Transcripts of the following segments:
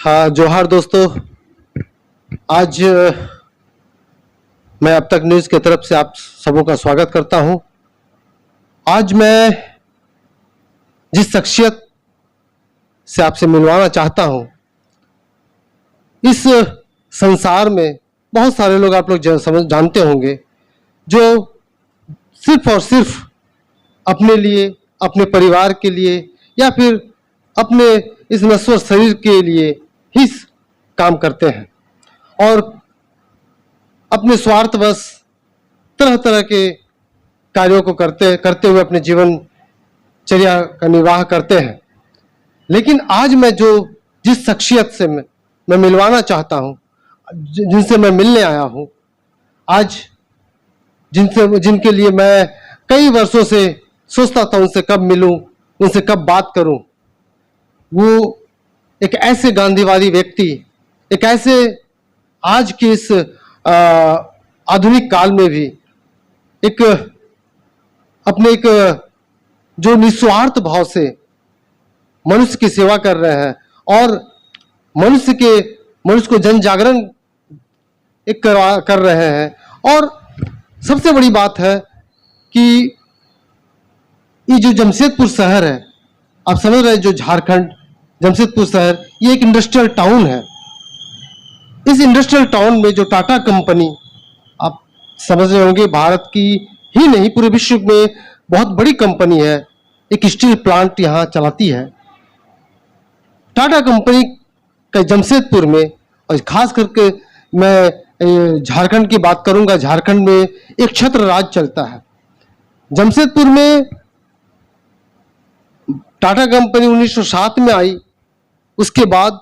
हाँ, जोहार दोस्तों। आज मैं अब तक न्यूज़ की तरफ से आप सबों का स्वागत करता हूं। आज मैं जिस शख्सियत से आपसे मिलवाना चाहता हूं, इस संसार में बहुत सारे लोग आप लोग जानते होंगे जो सिर्फ और सिर्फ अपने लिए, अपने परिवार के लिए या फिर अपने इस नश्वर शरीर के लिए ही काम करते हैं और अपने स्वार्थवश तरह तरह के कार्यों को करते हुए अपने जीवनचर्या का निर्वाह करते हैं। लेकिन आज मैं जिस शख्सियत से मैं मिलवाना चाहता हूं, जिनसे मैं मिलने आया हूं, आज जिनके लिए मैं कई वर्षों से सोचता था उनसे कब मिलूं, उनसे कब बात करूं, वो एक ऐसे गांधीवादी व्यक्ति, एक ऐसे आज के इस आधुनिक काल में भी अपने जो निस्वार्थ भाव से मनुष्य की सेवा कर रहे हैं और मनुष्य को जन जागरण कर रहे हैं। और सबसे बड़ी बात है कि ये जो जमशेदपुर शहर है, आप समझ रहे हैं, जो झारखंड जमशेदपुर शहर, ये एक इंडस्ट्रियल टाउन है। इस इंडस्ट्रियल टाउन में जो टाटा कंपनी, आप समझ रहे होंगे, भारत की ही नहीं पूरे विश्व में बहुत बड़ी कंपनी है, एक स्टील प्लांट यहाँ चलाती है। टाटा कंपनी का जमशेदपुर में, और खास करके मैं झारखंड की बात करूंगा, झारखंड में एक छत्र राज चलता है। जमशेदपुर में टाटा कंपनी 1907 में आई। उसके बाद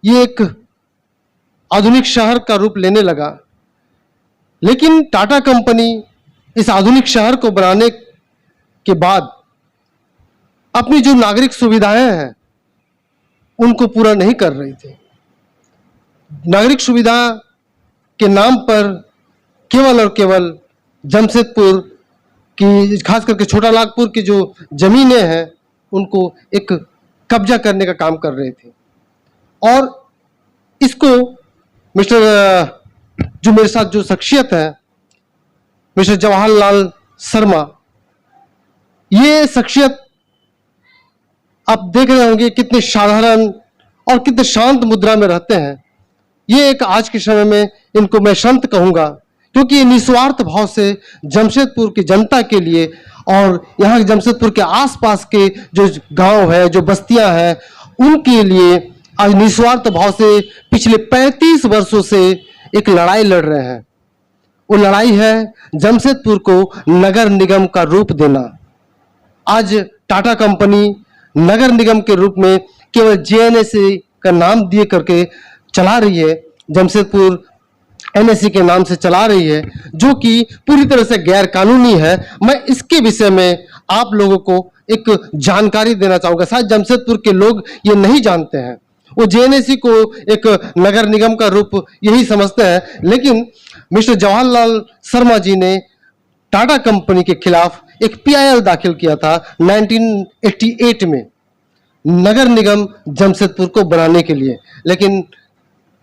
ये एक आधुनिक शहर का रूप लेने लगा। लेकिन टाटा कंपनी इस आधुनिक शहर को बनाने के बाद अपनी जो नागरिक सुविधाएं हैं उनको पूरा नहीं कर रही थी। नागरिक सुविधा के नाम पर केवल और केवल जमशेदपुर की, खास करके छोटा नागपुर की जो जमीनें हैं, उनको एक कब्जा करने का काम कर रहे थे। और इसको जो मेरे साथ जो शख्सियत है, मिस्टर जवाहरलाल शर्मा, ये शख्सियत आप देख रहे होंगे कितने साधारण और कितने शांत मुद्रा में रहते हैं। ये एक आज के समय में इनको मैं संत कहूंगा, क्योंकि ये निस्वार्थ भाव से जमशेदपुर की जनता के लिए और यहाँ जमशेदपुर के आसपास के जो गांव है, जो बस्तियां हैं, उनके लिए आज निस्वार्थ भाव से पिछले 35 वर्षों से एक लड़ाई लड़ रहे हैं। वो लड़ाई है जमशेदपुर को नगर निगम का रूप देना। आज टाटा कंपनी नगर निगम के रूप में केवल जेएनएसी का नाम दिए करके चला रही है, जमशेदपुर एनएसी के नाम से चला रही है, जो कि पूरी तरह से गैर कानूनी है। मैं इसके विषय में आप लोगों को एक जानकारी देना चाहूंगा। शायद जमशेदपुर के लोग ये नहीं जानते हैं, वो जेएनएसी को एक नगर निगम का रूप यही समझते हैं। लेकिन मिस्टर जवाहरलाल शर्मा जी ने टाटा कंपनी के खिलाफ एक पीआईएल दाखिल किया था 1988 में, नगर निगम जमशेदपुर को बनाने के लिए। लेकिन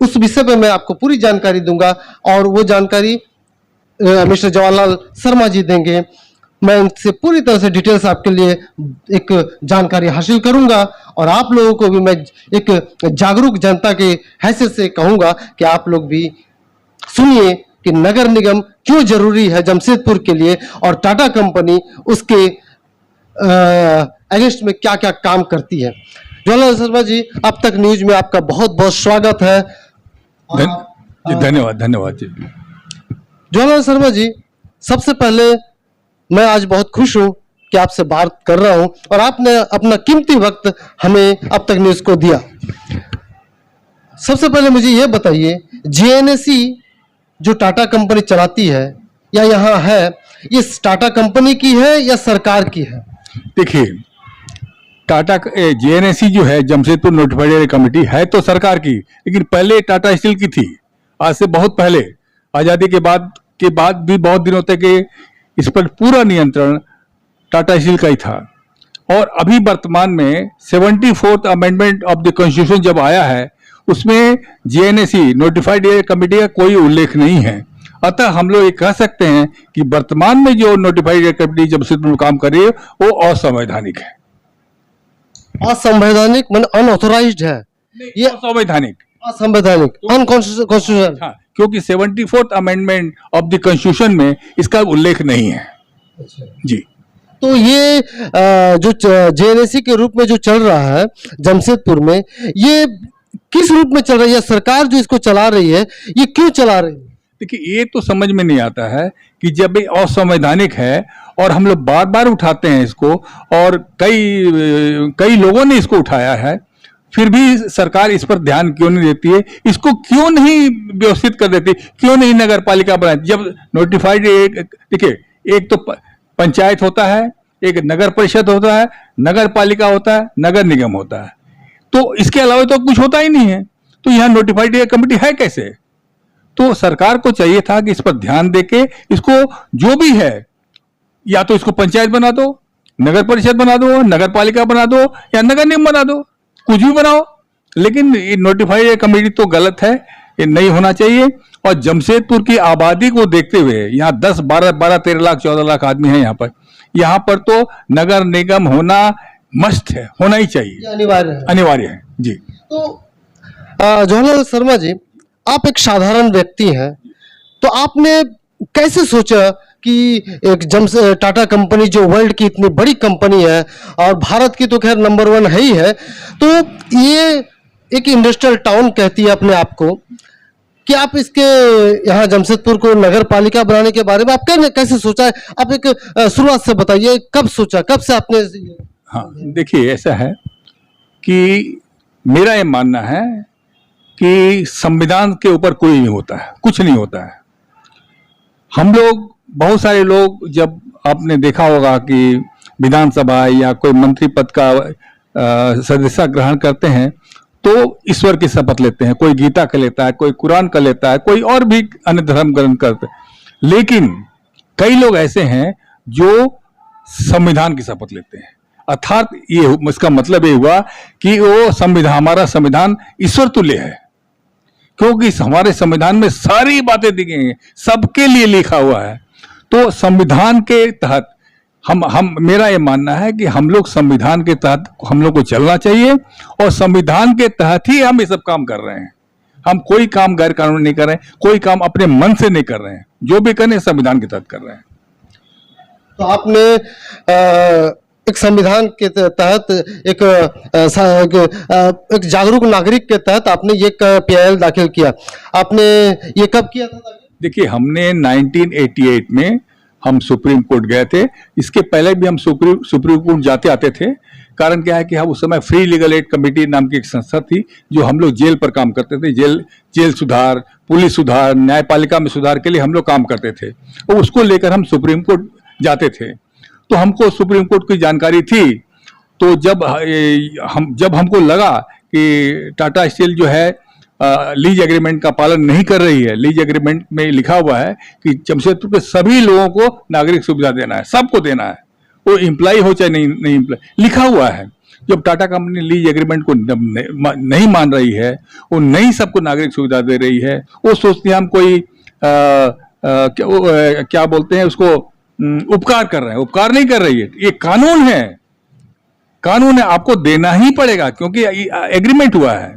उस विषय पे मैं आपको पूरी जानकारी दूंगा और वो जानकारी मिस्टर जवाहरलाल शर्मा जी देंगे। मैं उनसे पूरी तरह से डिटेल्स आपके लिए एक जानकारी हासिल करूंगा और आप लोगों को भी मैं एक जागरूक जनता के हैसियत से कहूंगा कि आप लोग भी सुनिए कि नगर निगम क्यों जरूरी है जमशेदपुर के लिए और टाटा कंपनी उसके अगेंस्ट में क्या क्या काम करती है। जवाहरलाल शर्मा जी, अब तक न्यूज में आपका बहुत बहुत स्वागत है। धन्यवाद धन्यवाद जी। जवाहरलाल शर्मा जी, सबसे पहले मैं आज बहुत खुश हूं कि आपसे बात कर रहा हूं और आपने अपना कीमती वक्त हमें अब तक न्यूज को दिया। सबसे पहले मुझे यह बताइए, जेएनएसी जो टाटा कंपनी चलाती है या यहाँ है, ये टाटा कंपनी की है या सरकार की है? देखिए, टाटा जेएनएसी जो है, जमशेदपुर नोटिफाइड एरिया कमेटी, है तो सरकार की, लेकिन पहले टाटा स्टील की थी। आज से बहुत पहले, आज़ादी के बाद भी बहुत दिनों तक इस पर पूरा नियंत्रण टाटा स्टील का ही था। और अभी वर्तमान में 74th amendment of the constitution जब आया है, उसमें जेएनएसी नोटिफाइड एरिया कमेटी का कोई उल्लेख नहीं है। अतः हम लोग ये कह सकते हैं कि वर्तमान में जो नोटिफाइड एरिया कमेटी जमशेदपुर में काम कर रही है वो असंवैधानिक है। असंवैधानिक मतलब अनऑथोराइज्ड है, ये असंवैधानिक, असंवैधानिक, अनकॉन्स्टिट्यूशनल। हाँ, क्योंकि 74th amendment of the constitution में इसका उल्लेख नहीं है। जी, तो ये जो जेएनएसी के रूप में जो चल रहा है जमशेदपुर में, ये किस रूप में चल रही है? सरकार जो इसको चला रही है, ये क्यों चला रही है? देखिए ये तो समझ में नहीं आता है कि जब ये असंवैधानिक है और हम लोग बार बार उठाते हैं इसको, और कई लोगों ने इसको उठाया है, फिर भी सरकार इस पर ध्यान क्यों नहीं देती है? इसको क्यों नहीं व्यवस्थित कर देती? क्यों नहीं नगर पालिका बनाती? जब नोटिफाइड, देखिए एक तो पंचायत होता है, एक नगर परिषद होता है, नगर पालिका होता है, नगर निगम होता है, तो इसके अलावा तो कुछ होता ही नहीं है। तो यहाँ नोटिफाइड एरिया कमेटी है कैसे? तो सरकार को चाहिए था कि इस पर ध्यान देके इसको जो भी है, या तो इसको पंचायत बना दो, नगर परिषद बना दो, नगर पालिका बना दो, या नगर निगम बना दो, कुछ भी बनाओ, लेकिन ये नोटिफाइड एरिया कमेटी तो गलत है, ये नहीं होना चाहिए। और जमशेदपुर की आबादी को देखते हुए, यहाँ 10, 12, 13 लाख 14 लाख आदमी हैं यहाँ पर तो नगर निगम होना मस्ट है, होना ही चाहिए, अनिवार्य है। जी, तो जवाहरलाल शर्मा जी, आप एक साधारण व्यक्ति हैं, तो आपने कैसे सोचा कि एक टाटा कंपनी जो वर्ल्ड की इतनी बड़ी कंपनी है और भारत की तो खैर नंबर 1 है ही है, तो ये एक इंडस्ट्रियल टाउन कहती है अपने आप को, कि आप इसके यहाँ जमशेदपुर को नगर पालिका बनाने के बारे में आप कैसे सोचा है? आप एक शुरुआत से बताइए, कब सोचा, कब से आपने? हाँ, देखिए ऐसा है कि मेरा ये मानना है कि संविधान के ऊपर कोई नहीं होता है, कुछ नहीं होता है। हम लोग, बहुत सारे लोग, जब आपने देखा होगा कि विधानसभा या कोई मंत्री पद का सदस्यता ग्रहण करते हैं तो ईश्वर की शपथ लेते हैं, कोई गीता का लेता है, कोई कुरान का लेता है, कोई और भी अन्य धर्म ग्रहण करते हैं। लेकिन कई लोग ऐसे हैं जो संविधान की शपथ लेते हैं, अर्थात ये इसका मतलब ये हुआ कि वो संविधान, हमारा संविधान ईश्वर तुल्य है, क्योंकि हमारे संविधान में सारी बातें दी गई हैं, सबके लिए लिखा हुआ है। तो संविधान के तहत हम मेरा ये मानना है कि हम लोग संविधान के तहत हम लोग को चलना चाहिए, और संविधान के तहत ही हम ये सब काम कर रहे हैं। हम कोई काम गैर कानूनी नहीं कर रहे हैं, कोई काम अपने मन से नहीं कर रहे हैं, जो भी करें संविधान के तहत कर रहे हैं। तो आपने एक संविधान के तहत एक जागरूक नागरिक के तहत आपने ये पीआईएल दाखिल किया। आपने ये कब किया था? देखिए, हमने 1988 में हम सुप्रीम कोर्ट गए थे। इसके पहले भी हम सुप्रीम कोर्ट जाते आते थे। कारण क्या है कि हम उस समय फ्री लीगल एड कमेटी नाम की एक संस्था थी, जो हम लोग जेल पर काम करते थे। जेल सुधार, पुलिस सुधार, न्यायपालिका में सुधार के लिए हम लोग काम करते थे, और उसको लेकर हम सुप्रीम कोर्ट जाते थे। तो हमको सुप्रीम कोर्ट की जानकारी थी। तो जब हमको लगा कि टाटा स्टील जो है लीज एग्रीमेंट का पालन नहीं कर रही है, लीज एग्रीमेंट में लिखा हुआ है कि जमशेदपुर के सभी लोगों को नागरिक सुविधा देना है, सबको देना है, वो एम्प्लॉय हो चाहे नहीं एम्प्लॉय, लिखा हुआ है। जब टाटा कंपनी लीज एग्रीमेंट को नहीं मान रही है, वो नहीं सबको नागरिक सुविधा दे रही है, वो सोचती है हम कोई क्या बोलते हैं उसको, उपकार कर रहे हैं। उपकार नहीं कर रही है, ये कानून है, कानून है, आपको देना ही पड़ेगा क्योंकि एग्रीमेंट हुआ है।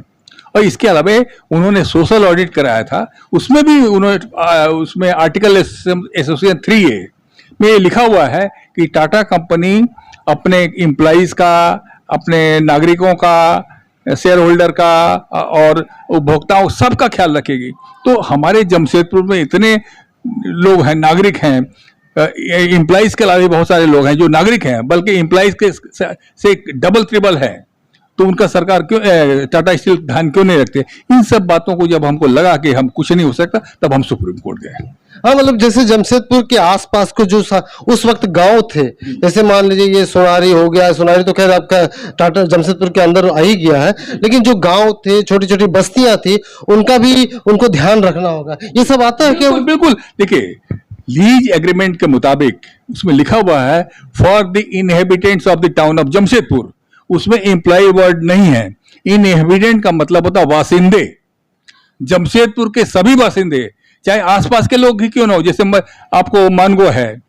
और इसके अलावा उन्होंने सोशल ऑडिट कराया था, उसमें भी उसमें आर्टिकल एसोसिएशन 3A में लिखा हुआ है कि टाटा कंपनी अपने एम्प्लॉइज का, अपने नागरिकों का, शेयर होल्डर का और उपभोक्ताओं सबका ख्याल रखेगी। तो हमारे जमशेदपुर में इतने लोग हैं, नागरिक हैं, एम्प्लॉइज के अलावा बहुत सारे लोग हैं जो नागरिक हैं, बल्कि एम्प्लॉइज के से डबल ट्रिबल है। तो उनका सरकार क्यों, टाटा स्टील ध्यान क्यों नहीं रखते? इन सब बातों को जब हमको लगा कि हम कुछ नहीं हो सकता, तब हम सुप्रीम कोर्ट गए। हाँ, मतलब जैसे जमशेदपुर के आसपास को जो उस वक्त गांव थे, जैसे मान लीजिए ये सोनारी हो गया, सोनारी तो खैर आपका टाटा जमशेदपुर के अंदर आ ही गया है, लेकिन जो गांव थे, छोटी छोटी बस्तियां थी, उनको ध्यान रखना होगा। ये सब आता है क्या? बिल्कुल। देखिए, लीज एग्रीमेंट के मुताबिक उसमें लिखा हुआ है for the inhabitants of the town of Jamshedpur, उसमें एम्प्लॉय वर्ड नहीं है। इनहेबिटेंट का मतलब होता है वासिंदे, जमशेदपुर के सभी बासिंदे, चाहे आसपास के लोग ही क्यों ना हो। जैसे आपको मानगो है,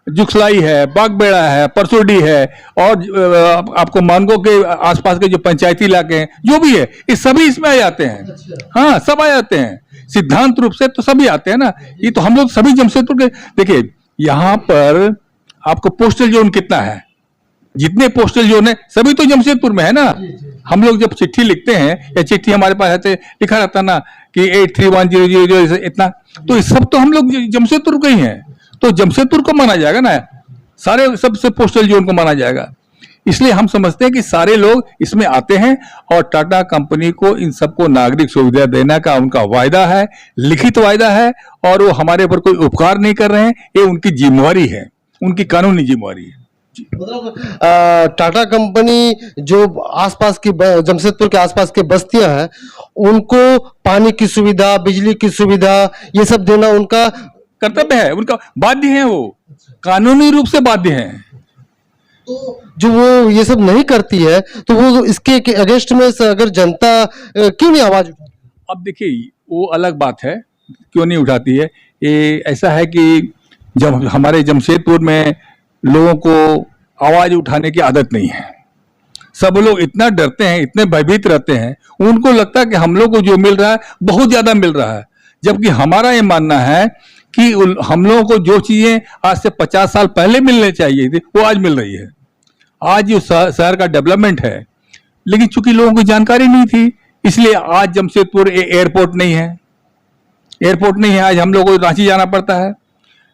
जुगसलाई है, बागबेड़ा है, परसोडी है, और आपको मानगो के आसपास के जो पंचायती इलाके हैं जो भी है, ये सभी इसमें आ जाते हैं। हाँ, सब आ जाते हैं, सिद्धांत रूप से तो सभी आते हैं ना। ये तो हम लोग सभी जमशेदपुर के, देखिए यहाँ पर आपको पोस्टल जोन कितना है, जितने पोस्टल जोन है सभी तो जमशेदपुर में है ना। हम लोग जब चिट्ठी लिखते हैं या चिट्ठी हमारे पास है लिखा रहता ना कि 831000 इतना, तो ये सब तो हम लोग जमशेदपुर के ही हैं, तो जमशेदपुर को माना जाएगा ना, सारे सबसे पोस्टल जोन को माना जाएगा। इसलिए हम समझते हैं कि सारे लोग इसमें आते हैं, और टाटा कंपनी को इन सबको नागरिक सुविधा देने का उनका वायदा है, लिखित वायदा है, और वो हमारे ऊपर कोई उपकार नहीं कर रहे हैं, ये उनकी जिम्मेवारी है, उनकी कानूनी जिम्मेवारी है। मतलब टाटा कंपनी जो आसपास की जमशेदपुर के आसपास की बस्तियां हैं, उनको पानी की सुविधा, बिजली की सुविधा, ये सब देना उनका कर्तव्य है, उनका बाध्य है, वो कानूनी रूप से बाध्य है। तो जो वो ये सब नहीं करती है, तो वो इसके अगेंस्ट में अगर जनता क्यों नहीं आवाज उठाती? अब देखिए, वो अलग बात है, क्यों नहीं उठाती है। ये ऐसा है कि जब हमारे जमशेदपुर में लोगों को आवाज उठाने की आदत नहीं है, सब लोग इतना डरते हैं, इतने भयभीत रहते हैं, उनको लगता है कि हम लोग को जो मिल रहा है बहुत ज्यादा मिल रहा है, जबकि हमारा ये मानना है कि हम लोगों को जो चीजें आज से 50 साल पहले मिलने चाहिए थी वो आज मिल रही है। आज जो शहर का डेवलपमेंट है, लेकिन चूंकि लोगों को जानकारी नहीं थी, इसलिए आज जमशेदपुर एयरपोर्ट नहीं है, एयरपोर्ट नहीं है, आज हम लोगों को रांची जाना पड़ता है।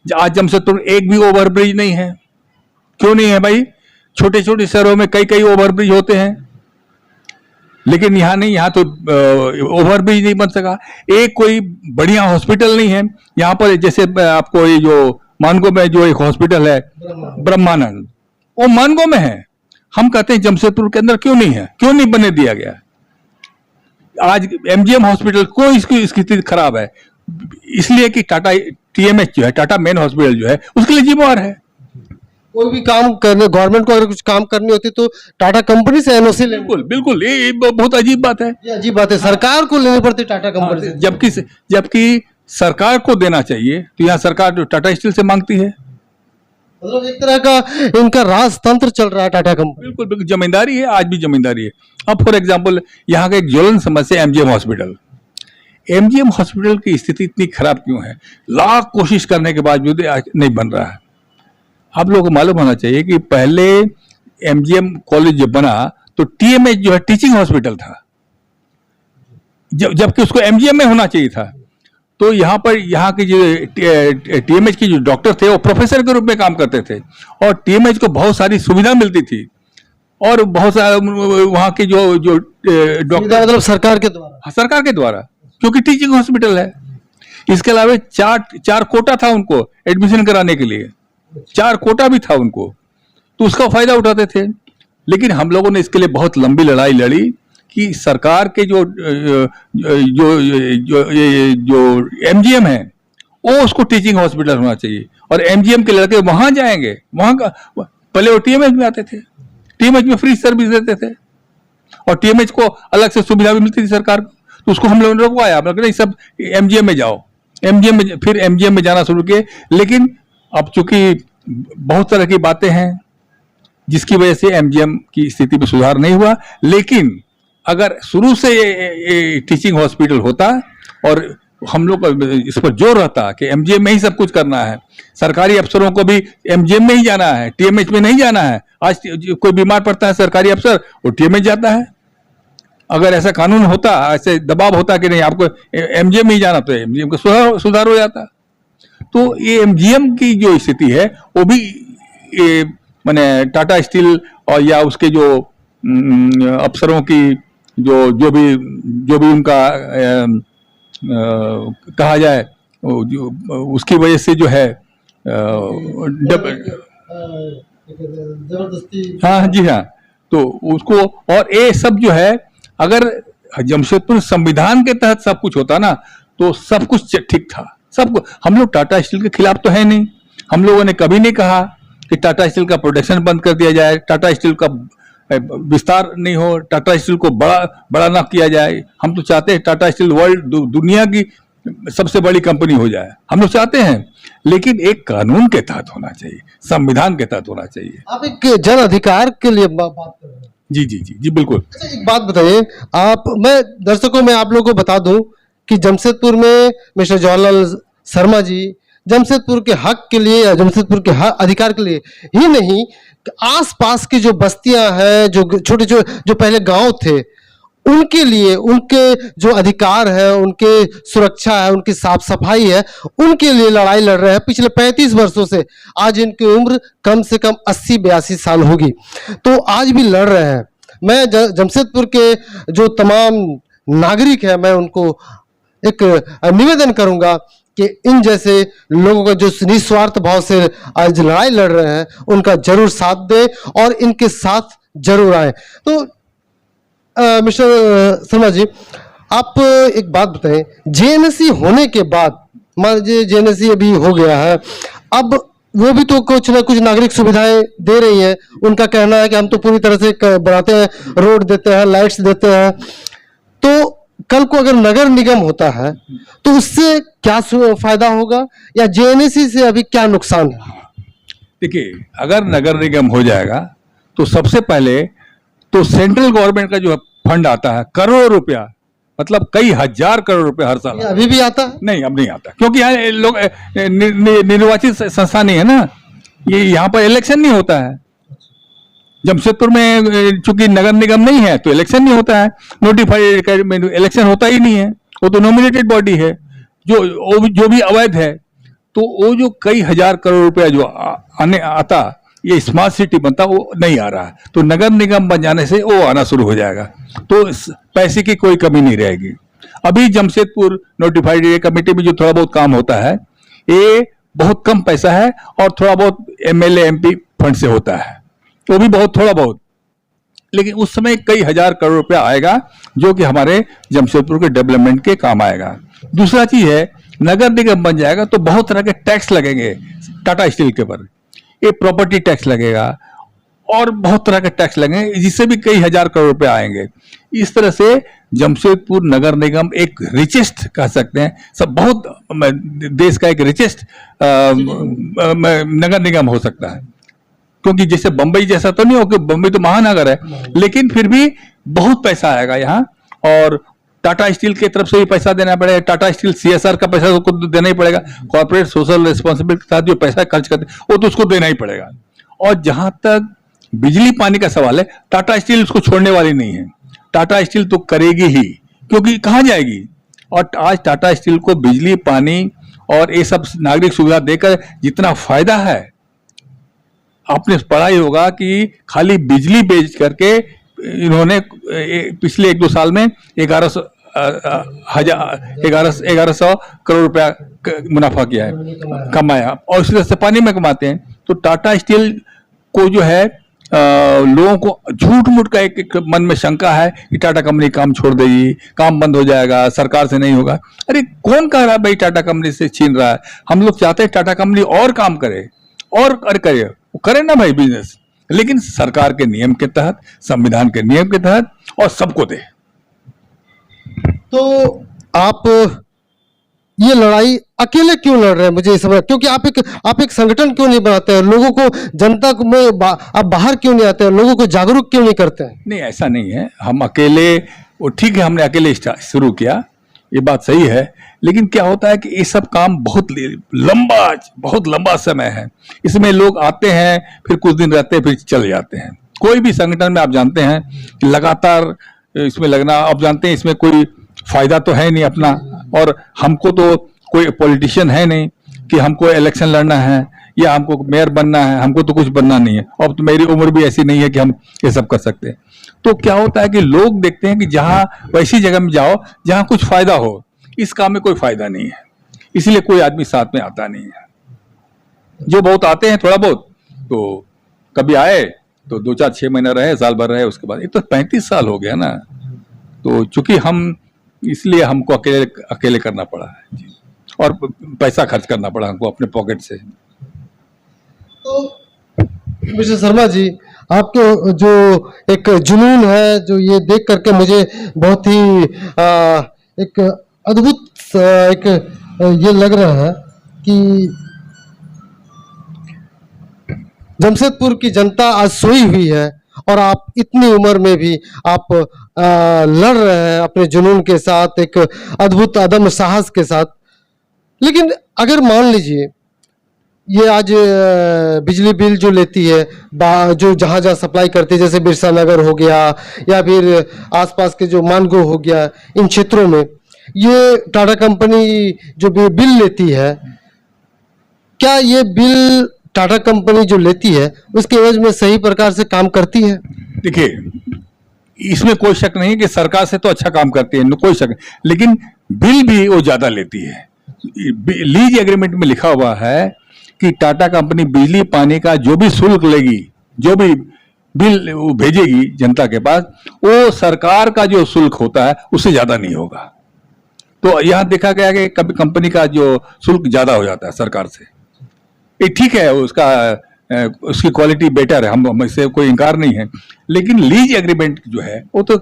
आज जमशेदपुर एक भी ओवरब्रिज नहीं है। क्यों नहीं है भाई? छोटे छोटे शहरों में कई कई ओवरब्रिज होते हैं, लेकिन यहाँ नहीं, यहाँ तो ओवरब्रिज नहीं बन सका। एक कोई बढ़िया हॉस्पिटल नहीं है यहाँ पर। जैसे आपको ये जो मानगो में जो एक हॉस्पिटल है ब्रह्मानंद, वो मानगो में है। हम कहते हैं जमशेदपुर के अंदर क्यों नहीं है, क्यों नहीं बनने दिया गया? आज एमजीएम हॉस्पिटल को इसकी स्थिति खराब है, इसलिए कि टाटा टीएमएच जो है, टाटा मेन हॉस्पिटल जो है, उसके लिए जिम्मेवार है। कोई भी काम करने, गवर्नमेंट को अगर कुछ काम करनी होती तो टाटा कंपनी से एनओसी लेनी। बिल्कुल बिल्कुल, ये बहुत अजीब बात है। ये अजीब बात है, सरकार को लेनी पड़ती टाटा कंपनी से। जबकि सरकार को देना चाहिए, तो यहाँ सरकार टाटा स्टील से मांगती है। मतलब एक तरह का इनका राजतंत्र चल रहा है टाटा कंपनी। बिल्कुल बिल्कुल, जमींदारी है, आज भी जमींदारी है। अब फॉर एग्जाम्पल यहाँ का एक ज्वलन समस्या एमजीएम हॉस्पिटल। एमजीएम हॉस्पिटल की स्थिति इतनी खराब क्यों है? लाख कोशिश करने के बावजूद नहीं बन रहा है। आप लोगों को मालूम होना चाहिए कि पहले एमजीएम कॉलेज जब बना तो टीएमएच जो है टीचिंग हॉस्पिटल था, जबकि उसको एमजीएम में होना चाहिए था। तो यहाँ पर यहाँ के जो टीएमएच के जो डॉक्टर थे वो प्रोफेसर के रूप में काम करते थे, और टीएमएच को बहुत सारी सुविधा मिलती थी, और बहुत सारे वहाँ के जो डॉक्टर, मतलब सरकार के द्वारा, क्योंकि टीचिंग हॉस्पिटल है। इसके अलावा चार कोटा था उनको एडमिशन कराने के लिए, 4 कोटा भी था उनको, तो उसका फायदा उठाते थे। लेकिन हम लोगों ने इसके लिए बहुत लंबी लड़ाई लड़ी कि सरकार के जो एमजीएम है वो उसको टीचिंग हॉस्पिटल होना चाहिए, और एमजीएम के लड़के वहां जाएंगे। वहां का पहले वो टीएमएच में आते थे, टीएमएच में फ्री सर्विस देते थे, और टीएमएच को अलग से सुविधा भी मिलती थी सरकार को। तो उसको हम लोगों ने रुकवाया, नहीं सब एमजीएम में जाओ। एमजीएम में, फिर एमजीएम में जाना शुरू किए। लेकिन अब चूंकि बहुत तरह की बातें हैं जिसकी वजह से एमजीएम की स्थिति में सुधार नहीं हुआ। लेकिन अगर शुरू से ये टीचिंग हॉस्पिटल होता और हम लोग इस पर जोर रहता कि एमजीएम में ही सब कुछ करना है, सरकारी अफसरों को भी एमजीएम में ही जाना है, टीएमएच में नहीं जाना है। आज कोई बीमार पड़ता है सरकारी अफसर, वो टीएमएच जाता है। अगर ऐसा कानून होता, ऐसे दबाव होता कि नहीं आपको एमजीएम में ही जाना, तो एमजीएम का सुधार हो जाता। तो ये एमजीएम की जो स्थिति है वो भी माने टाटा स्टील और या उसके जो अफसरों की जो भी उनका कहा जाए, उसकी वजह से जो है जबरदस्ती, हाँ जी हाँ, तो उसको, और ये सब जो है, अगर जमशेदपुर संविधान के तहत सब कुछ होता ना तो सब कुछ ठीक था, सबको। हम लोग टाटा स्टील के खिलाफ तो है नहीं, हम लोगों ने कभी नहीं कहा कि टाटा स्टील का प्रोडक्शन बंद कर दिया जाए, टाटा स्टील का विस्तार नहीं हो, टाटा स्टील को बड़ा ना किया जाए। हम तो चाहते हैं टाटा स्टील दुनिया की सबसे बड़ी कंपनी हो जाए, हम लोग चाहते हैं, लेकिन एक कानून के तहत होना चाहिए, संविधान के तहत होना चाहिए। आप एक जन अधिकार के लिए बात कर रहे हैं। जी जी जी जी बिल्कुल। अच्छा, एक बात बताइए आप, मैं दर्शकों में आप लोगों को बता दूं कि जमशेदपुर में मिस्टर जवाहरलाल शर्मा जी जमशेदपुर के हक के लिए या जमशेदपुर के हक अधिकार के लिए ही नहीं, आसपास की जो बस्तियां हैं, जो छोटे जो पहले गांव थे, उनके लिए, उनके जो अधिकार है, उनके सुरक्षा है, उनकी साफ सफाई है, उनके लिए लड़ाई लड़ रहे हैं पिछले 35 वर्षों से। आज इनकी उम्र कम से कम 80-82 साल होगी, तो आज भी लड़ रहे हैं। मैं जमशेदपुर के जो तमाम नागरिक हैं, मैं उनको एक निवेदन करूंगा कि इन जैसे लोगों का जो निस्वार्थ भाव से आज लड़ाई लड़ रहे हैं, उनका जरूर साथ दें और इनके साथ जरूर आए। तो मिस्टर शर्मा जी, आप एक बात बताएं, जेएनएससी होने के बाद, मान लीजिए जेएनएससी अभी हो गया है, अब वो भी तो कुछ ना कुछ नागरिक सुविधाएं दे रही हैं। उनका कहना है कि हम तो पूरी तरह से बनाते हैं, रोड देते हैं, लाइट्स देते हैं। तो कल को अगर नगर निगम होता है तो उससे क्या फायदा होगा, या जेएनएससी से अभी क्या नुकसान है? देखिए, अगर नगर निगम हो जाएगा तो सबसे पहले तो सेंट्रल गवर्नमेंट का जो फंड आता है करोड़ों रुपया, मतलब कई हजार करोड़ रुपया हर साल। अभी भी आता है? नहीं, अब नहीं आता, क्योंकि यहाँ लोग निर्वाचित संस्था नहीं है ना, ये यहाँ पर इलेक्शन नहीं होता है। जमशेदपुर में चूंकि नगर निगम नहीं है तो इलेक्शन नहीं होता है, नोटिफाइड इलेक्शन होता ही नहीं है, वो तो नॉमिनेटेड बॉडी है। जो भी अवैध है, तो वो जो कई हजार करोड़ रुपया जो आने आता, ये स्मार्ट सिटी बनता, वो नहीं आ रहा है। तो नगर निगम बन जाने से वो आना शुरू हो जाएगा, तो पैसे की कोई कमी नहीं रहेगी। अभी जमशेदपुर नोटिफाइड एरिया कमेटी में जो थोड़ा बहुत काम होता है, ये बहुत कम पैसा है और थोड़ा बहुत एमएलए एमपी फंड से होता है, वो भी बहुत थोड़ा बहुत, लेकिन उस समय कई हजार करोड़ रुपया आएगा जो कि हमारे जमशेदपुर के डेवलपमेंट के काम आएगा। दूसरा चीज है, नगर निगम बन जाएगा तो बहुत तरह के टैक्स लगेंगे टाटा स्टील के ऊपर, ये प्रॉपर्टी टैक्स लगेगा और बहुत तरह के टैक्स लगेंगे, जिससे भी कई हजार करोड़ रुपए आएंगे। इस तरह से जमशेदपुर नगर निगम एक रिचेस्ट कह सकते हैं, सब बहुत देश का एक रिचेस्ट नगर निगम हो सकता है। क्योंकि जैसे बंबई जैसा तो नहीं हो, कि बंबई तो महानगर है, लेकिन फिर भी बहुत पैसा आएगा यहाँ, और टाटा स्टील की तरफ से भी पैसा देना पड़ेगा। टाटा स्टील सीएसआर का पैसा तो देना ही पड़ेगा, कॉर्पोरेट सोशल रिस्पॉन्सिबिलिटी के साथ जो पैसा खर्च करते वो तो उसको देना ही पड़ेगा। और जहां तक बिजली पानी का सवाल है, टाटा स्टील उसको छोड़ने वाली नहीं है, टाटा स्टील तो करेगी ही, क्योंकि कहाँ जाएगी। और आज टाटा स्टील को बिजली पानी और ये सब नागरिक सुविधा देकर जितना फायदा है, आपने पढ़ा ही होगा कि खाली बिजली बेच करके इन्होंने पिछले 1-2 साल में 1100 करोड़ रुपया मुनाफा किया है, कमाया, और इसी तरह से पानी में कमाते हैं। तो टाटा स्टील को जो है लोगों को झूठ मूठ का एक मन में शंका है कि टाटा कंपनी काम छोड़ देगी, काम बंद हो जाएगा, सरकार से नहीं होगा। अरे कौन कह रहा है भाई टाटा कंपनी से छीन रहा है? हम लोग चाहते हैं टाटा कंपनी और काम करे, और करे, वो करे ना भाई बिजनेस, लेकिन सरकार के नियम के तहत, संविधान के नियम के तहत, और सबको दे। तो आप ये लड़ाई अकेले क्यों लड़ रहे हैं, मुझे ये समझ, क्योंकि आप एक संगठन क्यों नहीं बनाते हैं, लोगों को, जनता को में आप बाहर क्यों नहीं आते हैं, लोगों को जागरूक क्यों नहीं करते हैं? नहीं, ऐसा नहीं है, हम अकेले, वो ठीक है, हमने अकेले शुरू किया, ये बात सही है, लेकिन क्या होता है कि ये सब काम बहुत लंबा समय है। इसमें लोग आते हैं, फिर कुछ दिन रहते हैं, फिर चले जाते हैं। कोई भी संगठन में आप जानते हैं कि लगातार इसमें लगना, आप जानते हैं इसमें कोई फायदा तो है नहीं अपना, और हमको तो कोई पॉलिटिशियन है नहीं कि हमको इलेक्शन लड़ना है या हमको मेयर बनना है, हमको तो कुछ बनना नहीं है। अब तो मेरी उम्र भी ऐसी नहीं है कि हम ये सब कर सकते हैं। तो क्या होता है कि लोग देखते हैं कि जहां वैसी जगह में जाओ जहां कुछ फायदा हो, इस काम में कोई फायदा नहीं है, इसलिए कोई आदमी साथ में आता नहीं है। जो बहुत आते हैं थोड़ा बहुत, तो कभी आए तो 2-4-6 महीना रहे, साल भर रहे, उसके बाद, ये तो 35 साल हो गया ना, तो चूंकि हम, इसलिए हमको अकेले करना पड़ा है जी। और पैसा खर्च करना पड़ा हमको अपने पॉकेट से। तो मिस्टर शर्मा जी, आपके जो एक जुनून है, जो ये देख करके मुझे बहुत ही एक अद्भुत एक ये लग रहा है कि जमशेदपुर की जनता आज सोई हुई है और आप इतनी उम्र में भी आप लड़ रहे हैं अपने जुनून के साथ, एक अद्भुत अदम्य साहस के साथ। लेकिन अगर मान लीजिए ये आज बिजली बिल जो लेती है, जो जहाँ जहाँ सप्लाई करती है, जैसे बिरसा नगर हो गया या फिर आसपास के जो मानगो हो गया, इन क्षेत्रों में ये टाटा कंपनी जो भी बिल लेती है, क्या ये बिल टाटा कंपनी जो लेती है उसके एवज में सही प्रकार से काम करती है? देखिए, इसमें कोई शक नहीं कि सरकार से तो अच्छा काम करती है, कोई शक नहीं, लेकिन बिल भी वो ज्यादा लेती है। लीज एग्रीमेंट में लिखा हुआ है कि टाटा कंपनी बिजली पानी का जो भी शुल्क लेगी, जो भी बिल वो भेजेगी जनता के पास, वो सरकार का जो शुल्क होता है उससे ज्यादा नहीं होगा। तो यहां देखा गया कि कभी कंपनी का जो शुल्क ज्यादा हो जाता है सरकार से। ये ठीक है, उसकी क्वालिटी बेटर है, हम इससे कोई इनकार नहीं है, लेकिन लीज एग्रीमेंट जो है वो तो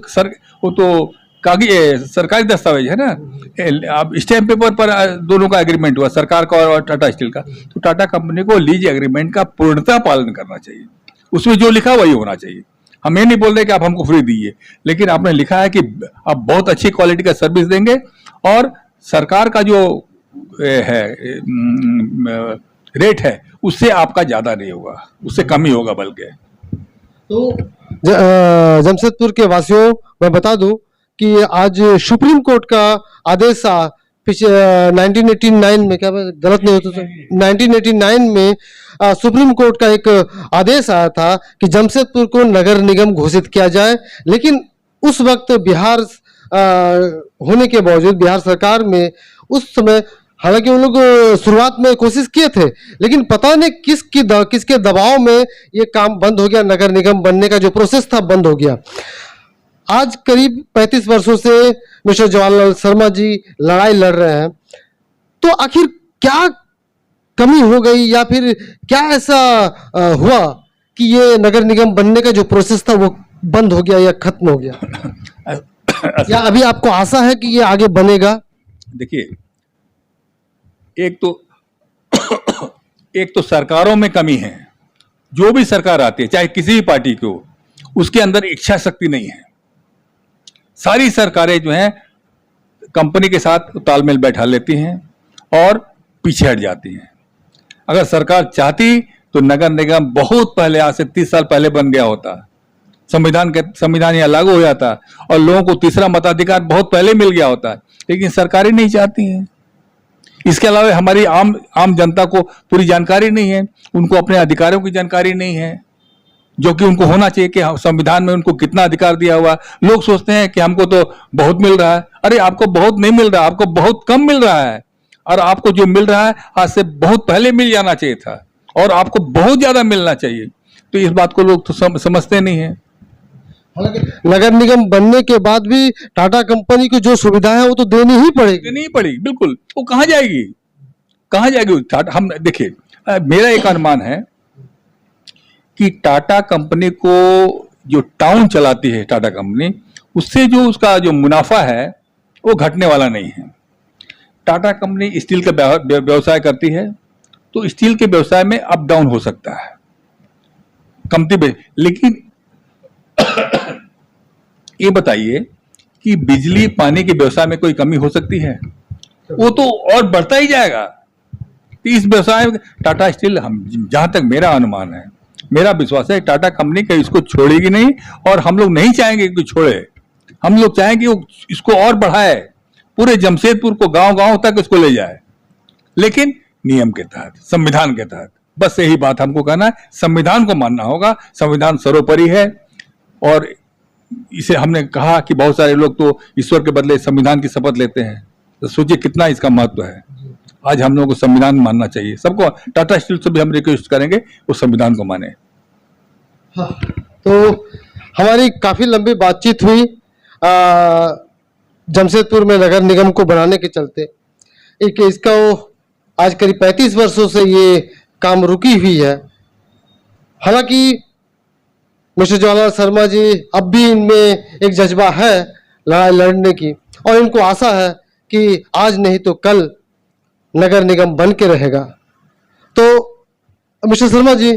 कागज सरकारी दस्तावेज है ना। अब स्टैम्प पेपर पर दोनों का एग्रीमेंट हुआ, सरकार का और टाटा स्टील का। तो टाटा कंपनी को लीज एग्रीमेंट का पूर्णतः पालन करना चाहिए, उसमें जो लिखा वही होना चाहिए। हम ये नहीं बोल रहे कि आप हमको फ्री दीजिए, लेकिन आपने लिखा है कि आप बहुत अच्छी क्वालिटी का सर्विस देंगे और सरकार का जो है रेट है उससे आपका ज्यादा नहीं होगा, उससे कम ही होगा बल्कि। तो जमशेदपुर के वासियों, मैं बता दूं कि आज सुप्रीम कोर्ट का आदेश 1989 में, क्या गलत नहीं हो तो 1989 में सुप्रीम कोर्ट का एक आदेश आया था कि जमशेदपुर को नगर निगम घोषित किया जाए। लेकिन उस वक्त बिहार होने के बावजूद बिहार सरकार में उस समय, हालांकि उन लोग शुरुआत में कोशिश किए थे, लेकिन पता नहीं किसके दबाव में ये काम बंद हो गया, नगर निगम बनने का जो प्रोसेस था बंद हो गया। आज करीब 35 वर्षों से मिस्टर जवाहरलाल शर्मा जी लड़ाई लड़ रहे हैं, तो आखिर क्या कमी हो गई या फिर क्या ऐसा हुआ कि ये नगर निगम बनने का जो प्रोसेस था वो बंद हो गया या खत्म हो गया, या अभी आपको आशा है कि ये आगे बनेगा? देखिए, एक तो सरकारों में कमी है। जो भी सरकार आती है, चाहे किसी भी पार्टी की हो, उसके अंदर इच्छा शक्ति नहीं है। सारी सरकारें जो हैं कंपनी के साथ तालमेल बैठा लेती हैं और पीछे हट जाती हैं। अगर सरकार चाहती तो नगर निगम बहुत पहले, आज से 30 साल पहले बन गया होता, संविधान यहाँ लागू हो जाता और लोगों को तीसरा मताधिकार बहुत पहले मिल गया होता, लेकिन सरकारें नहीं चाहती हैं। इसके अलावा हमारी आम जनता को पूरी जानकारी नहीं है, उनको अपने अधिकारों की जानकारी नहीं है, जो कि उनको होना चाहिए कि संविधान में उनको कितना अधिकार दिया हुआ। लोग सोचते हैं कि हमको तो बहुत मिल रहा है। अरे आपको बहुत नहीं मिल रहा, आपको बहुत कम मिल रहा है, और आपको जो मिल रहा है आज से बहुत पहले मिल जाना चाहिए था और आपको बहुत ज्यादा मिलना चाहिए। तो इस बात को लोग तो समझते नहीं है। हालांकि नगर निगम बनने के बाद भी टाटा कंपनी को जो सुविधा है वो तो देनी ही पड़ेगी। देनी ही पड़ेगी, बिल्कुल। वो कहाँ जाएगी, कहाँ जाएगी? हम देखिए, मेरा एक अनुमान है कि टाटा कंपनी को जो टाउन चलाती है टाटा कंपनी, उससे जो उसका जो मुनाफा है वो घटने वाला नहीं है। टाटा कंपनी स्टील का व्यवसाय करती है, तो स्टील के व्यवसाय में अप डाउन हो सकता है कंपनी, लेकिन ये बताइए कि बिजली पानी के व्यवसाय में कोई कमी हो सकती है? वो तो और बढ़ता ही जाएगा। इस व्यवसाय में टाटा स्टील, हम जहां तक मेरा अनुमान है, मेरा विश्वास है, टाटा कंपनी का इसको छोड़ेगी नहीं, और हम लोग नहीं चाहेंगे कि छोड़े। हम लोग चाहेंगे वो इसको और बढ़ाए, पूरे जमशेदपुर को गांव-गांव तक इसको ले जाए, लेकिन नियम के तहत, संविधान के तहत। बस यही बात हमको कहना है, संविधान को मानना होगा। संविधान सर्वोपरि है, और इसे हमने कहा कि बहुत सारे लोग तो ईश्वर के बदले संविधान की शपथ लेते हैं, तो सोचिए कितना इसका महत्व है। आज हम लोगों को संविधान मानना चाहिए, सबको। टाटा स्टील से भी हम रिक्वेस्ट करेंगे वो संविधान को माने। हाँ, तो हमारी काफी लंबी बातचीत हुई जमशेदपुर में नगर निगम को बनाने के चलते। एक इसका आज करीब 35 वर्षों से ये काम रुकी हुई है। हालांकि मिस्टर जवाहरलाल शर्मा जी अब भी इनमें एक जज्बा है लड़ाई लड़ने की, और इनको आशा है कि आज नहीं तो कल नगर निगम बन के रहेगा। तो मिस्टर शर्मा जी,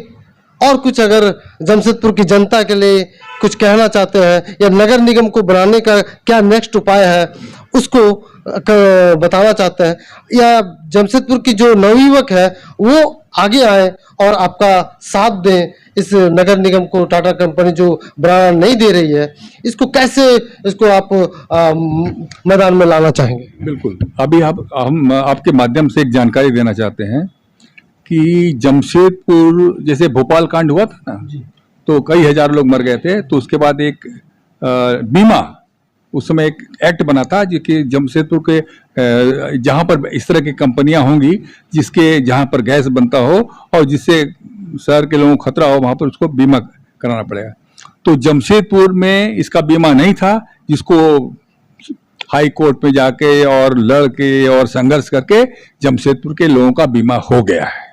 और कुछ अगर जमशेदपुर की जनता के लिए कुछ कहना चाहते हैं, या नगर निगम को बनाने का क्या नेक्स्ट उपाय है उसको बताना चाहते हैं, या जमशेदपुर की जो नवयुवक है वो आगे आए और आपका साथ दें, इस नगर निगम को टाटा कंपनी जो बनाना नहीं दे रही है, इसको कैसे इसको आप मैदान में लाना चाहेंगे? बिल्कुल, अभी हम आपके माध्यम से एक जानकारी देना चाहते हैं कि जमशेदपुर जैसे भोपाल कांड हुआ था ना, तो कई हजार लोग मर गए थे। तो उसके बाद एक बीमा, उस समय एक एक्ट बना था जो कि जमशेदपुर के जहां पर इस तरह की कंपनियां होंगी जिसके जहां पर गैस बनता हो और जिससे शहर के लोगों को खतरा हो, वहां पर उसको बीमा कराना पड़ेगा। तो जमशेदपुर में इसका बीमा नहीं था, जिसको हाई कोर्ट में जाके और लड़ के और संघर्ष करके जमशेदपुर के लोगों का बीमा हो गया है।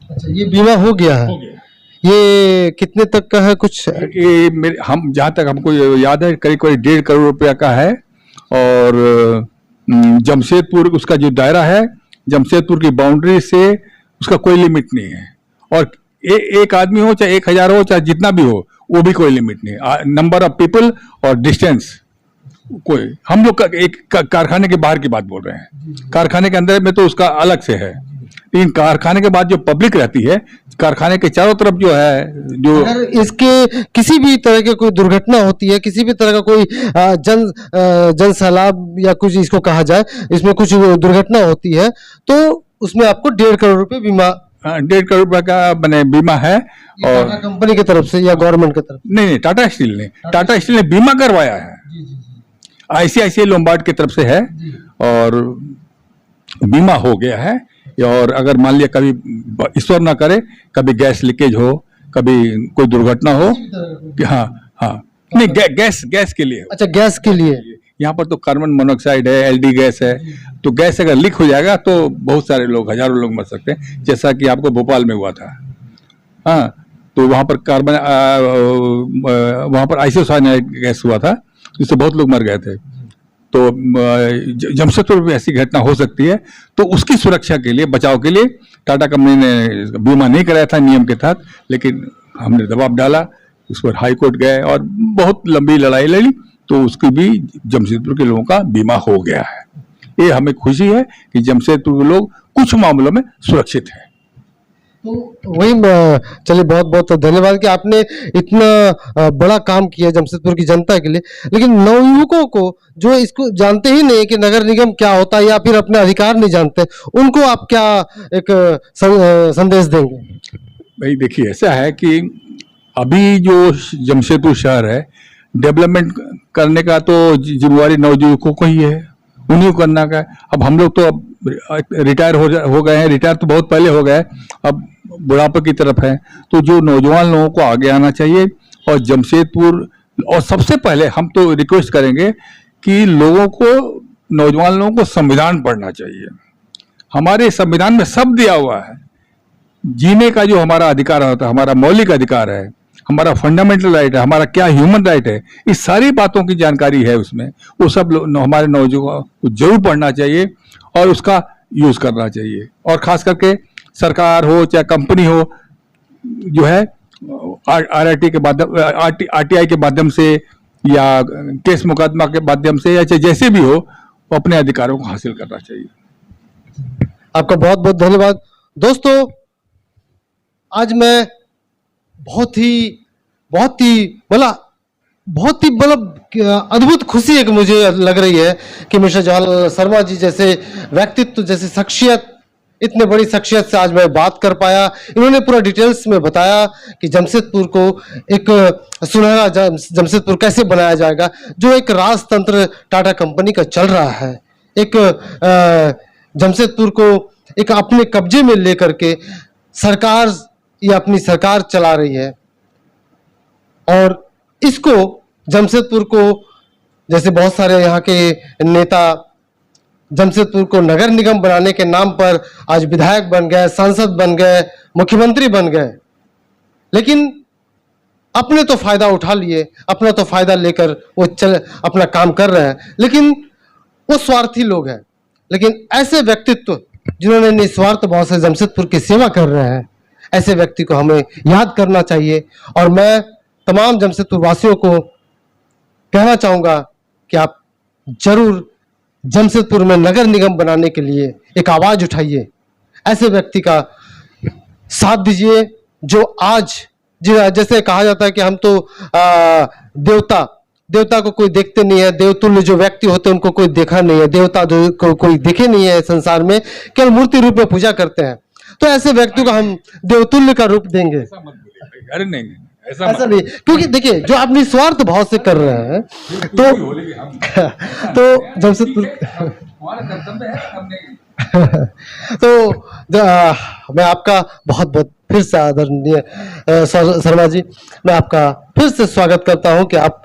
अच्छा, ये बीमा हो गया है? ये कितने तक का है कुछ? ये हम जहाँ तक हमको याद है करीब करीब 1.5 करोड़ रुपया का है। और जमशेदपुर उसका जो दायरा है, जमशेदपुर की बाउंड्री से उसका कोई लिमिट नहीं है। और एक आदमी हो चाहे 1000 हो चाहे जितना भी हो, वो भी कोई लिमिट नहीं। नंबर ऑफ पीपल और डिस्टेंस कोई, हम लोग एक कारखाने के बाहर की बात बोल रहे हैं, कारखाने के अंदर में तो उसका अलग से है, लेकिन कारखाने के बाद जो पब्लिक रहती है, कारखाने के चारों तरफ जो है, जो अगर इसके किसी भी तरह की कोई दुर्घटना होती है, किसी भी तरह का कोई जन सैलाब या कुछ इसको कहा जाए, इसमें कुछ दुर्घटना होती है तो उसमें आपको 1.5 करोड़ रुपए बीमा, 1.5 करोड़ रुपए का बने बीमा है। और टाटा कंपनी की तरफ से या गवर्नमेंट की तरफ? नहीं, टाटा स्टील ने बीमा करवाया है, ICICI लोम्बार्ड की तरफ से है और बीमा हो गया है। और अगर मान लिया कभी ईश्वर ना करे कभी गैस लीकेज हो, कभी कोई दुर्घटना हो, हाँ नहीं, गैस के लिए। अच्छा, गैस के लिए यहाँ पर तो कार्बन मोनोऑक्साइड है, LD गैस है, तो गैस अगर लीक हो जाएगा तो बहुत सारे लोग, हजारों लोग मर सकते हैं, जैसा कि आपको भोपाल में हुआ था। हाँ, तो वहाँ पर वहाँ पर आइसोसाइनाइड गैस हुआ था, जिससे बहुत लोग मर गए थे। तो जमशेदपुर में ऐसी घटना हो सकती है, तो उसकी सुरक्षा के लिए, बचाव के लिए टाटा कंपनी ने बीमा नहीं कराया था नियम के तहत, लेकिन हमने दबाव डाला, उस पर हाई कोर्ट गए और बहुत लंबी लड़ाई लड़ी, तो उसकी भी जमशेदपुर के लोगों का बीमा हो गया है। ये हमें खुशी है कि जमशेदपुर के लोग कुछ मामलों में सुरक्षित हैं। तो वही, चलिए बहुत बहुत धन्यवाद कि आपने इतना बड़ा काम किया जमशेदपुर की जनता के लिए। लेकिन नवयुवकों को जो इसको जानते ही नहीं कि नगर निगम क्या होता है या फिर अपने अधिकार नहीं जानते, उनको आप क्या एक संदेश देंगे? भाई देखिए, ऐसा है कि अभी जो जमशेदपुर शहर है, डेवलपमेंट करने का तो जिम्मेवारी नवयुवकों को ही है, उन्हीं को करना का। अब हम लोग तो अब रिटायर हो गए हैं, रिटायर तो बहुत पहले हो गए, अब बुढ़ापे की तरफ है। तो जो नौजवान लोगों को आगे आना चाहिए और जमशेदपुर, और सबसे पहले हम तो रिक्वेस्ट करेंगे कि लोगों को, नौजवान लोगों को संविधान पढ़ना चाहिए। हमारे संविधान में सब दिया हुआ है, जीने का जो हमारा अधिकार होता है, हमारा मौलिक अधिकार है, हमारा फंडामेंटल राइट है, हमारा क्या ह्यूमन राइट है, इस सारी बातों की जानकारी है उसमें। वो सब हमारे नौजवानों को जरूर पढ़ना चाहिए और उसका यूज करना चाहिए। और खास करके सरकार हो चाहे कंपनी हो, जो है RIT के माध्यम, RTI के माध्यम से या केस मुकदमा के माध्यम से या चाहे जैसे भी हो, वो अपने अधिकारों को हासिल करना चाहिए। आपका बहुत बहुत धन्यवाद। दोस्तों, आज मैं बहुत ही मतलब अद्भुत खुशी एक मुझे लग रही है कि मिस्टर जवाहरलाल शर्मा जी जैसे व्यक्तित्व, जैसे शख्सियत, इतने बड़ी शख्सियत से आज मैं बात कर पाया। इन्होंने पूरा डिटेल्स में बताया कि जमशेदपुर को एक सुनहरा जमशेदपुर कैसे बनाया जाएगा, जो एक राजतंत्र टाटा कंपनी का चल रहा है। एक जमशेदपुर को एक अपने कब्जे में लेकर के सरकार, ये अपनी सरकार चला रही है, और इसको जमशेदपुर को, जैसे बहुत सारे यहाँ के नेता जमशेदपुर को नगर निगम बनाने के नाम पर आज विधायक बन गए, सांसद बन गए, मुख्यमंत्री बन गए, लेकिन अपने तो फायदा उठा लिए, अपना तो फायदा लेकर वो अपना काम कर रहे हैं, लेकिन वो स्वार्थी लोग हैं। लेकिन ऐसे व्यक्तित्व जिन्होंने निस्वार्थ भाव से जमशेदपुर की सेवा कर रहे हैं, ऐसे व्यक्ति को हमें याद करना चाहिए। और मैं तमाम जमशेदपुर वासियों को कहना चाहूंगा कि आप जरूर जमशेदपुर में नगर निगम बनाने के लिए एक आवाज उठाइए, ऐसे व्यक्ति का साथ दीजिए जो आज जैसे कहा जाता है कि हम तो देवता को कोई देखते नहीं है, देवतुल्य जो व्यक्ति होते हैं उनको कोई देखा नहीं है, देवता जो को कोई देखे नहीं है संसार में, केवल मूर्ति रूप में पूजा करते हैं। तो ऐसे व्यक्ति को हम देवतुल्य का रूप देंगे। ऐसा मत बोलिए भाई, अरे नहीं ऐसा नहीं, क्योंकि देखिए जो आप निस्वार्थ भाव से कर रहे हैं तो जमशेदपुर हमारा कर्तव्य है, हमने तो मैं आपका बहुत बहुत फिर से आदरणीय शर्मा जी, मैं आपका फिर से स्वागत करता हूं कि आप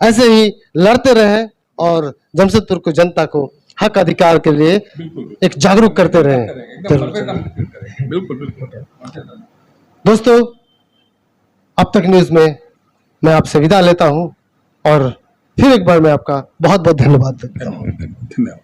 ऐसे ही लड़ते रहें और जमशेदपुर को, जनता को हक अधिकार के लिए एक जागरूक करते रहें। बिल्कुल। दोस्तों, अब तक न्यूज में मैं आपसे विदा लेता हूं और फिर एक बार मैं आपका बहुत बहुत धन्यवाद देता हूं। धन्यवाद।